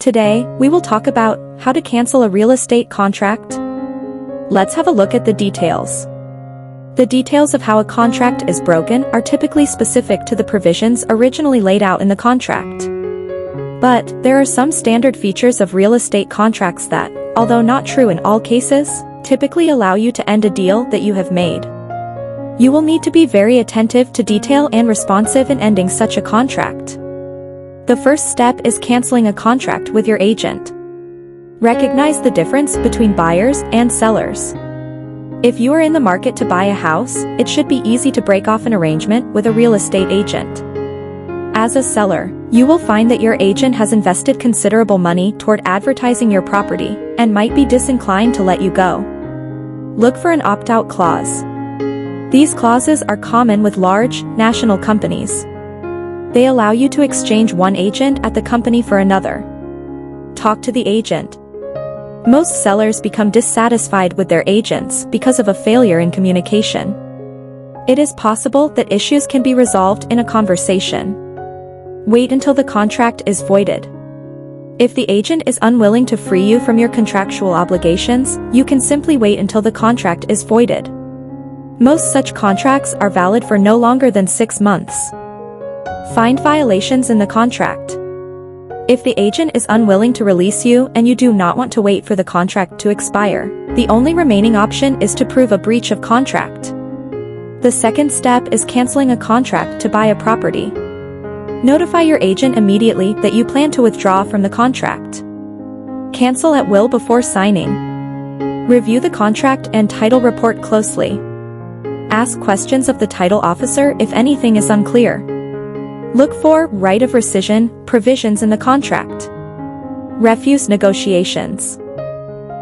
Today, we will talk about how to cancel a real estate contract. Let's have a look at the details. The details of how a contract is broken are typically specific to the provisions originally laid out in the contract. But there are some standard features of real estate contracts that, although not true in all cases, typically allow you to end a deal that you have made. You will need to be very attentive to detail and responsive in ending such a contract. The first step is canceling a contract with your agent. Recognize the difference between buyers and sellers. If you are in the market to buy a house, it should be easy to break off an arrangement with a real estate agent. As a seller, you will find that your agent has invested considerable money toward advertising your property and might be disinclined to let you go. Look for an opt-out clause. These clauses are common with large, national companies. They allow you to exchange one agent at the company for another. Talk to the agent. Most sellers become dissatisfied with their agents because of a failure in communication. It is possible that issues can be resolved in a conversation. Wait until the contract is voided. If the agent is unwilling to free you from your contractual obligations, you can simply wait until the contract is voided. Most such contracts are valid for no longer than 6 months. Find violations in the contract. If the agent is unwilling to release you and you do not want to wait for the contract to expire, the only remaining option is to prove a breach of contract. The second step is canceling a contract to buy a property. Notify your agent immediately that you plan to withdraw from the contract. Cancel at will before signing. Review the contract and title report closely. Ask questions of the title officer if anything is unclear. Look for right of rescission provisions in the contract. Refuse negotiations.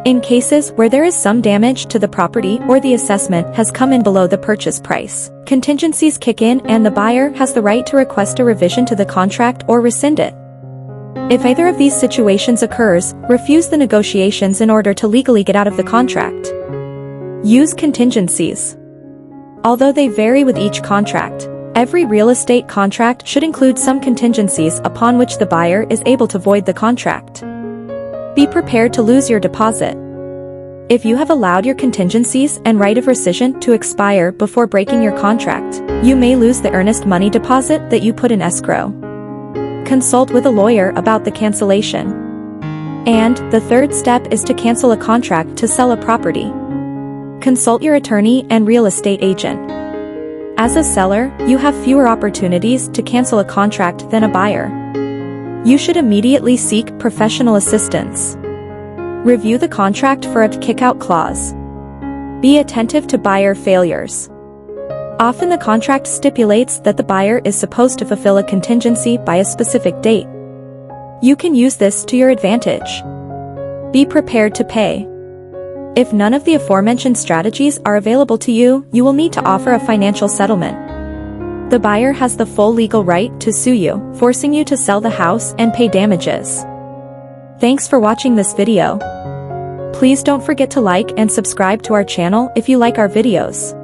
In cases where there is some damage to the property or the assessment has come in below the purchase price, contingencies kick in and the buyer has the right to request a revision to the contract or rescind it. If either of these situations occurs, refuse the negotiations in order to legally get out of the contract. Use contingencies. Although they vary with each contract, every real estate contract should include some contingencies upon which the buyer is able to void the contract. Be prepared to lose your deposit. If you have allowed your contingencies and right of rescission to expire before breaking your contract, you may lose the earnest money deposit that you put in escrow. Consult with a lawyer about the cancellation. And the third step is to cancel a contract to sell a property. Consult your attorney and real estate agent. As a seller, you have fewer opportunities to cancel a contract than a buyer. You should immediately seek professional assistance. Review the contract for a kick-out clause. Be attentive to buyer failures. Often the contract stipulates that the buyer is supposed to fulfill a contingency by a specific date. You can use this to your advantage. Be prepared to pay. If none of the aforementioned strategies are available to you, you will need to offer a financial settlement. The buyer has the full legal right to sue you, forcing you to sell the house and pay damages. Thanks for watching this video. Please don't forget to like and subscribe to our channel if you like our videos.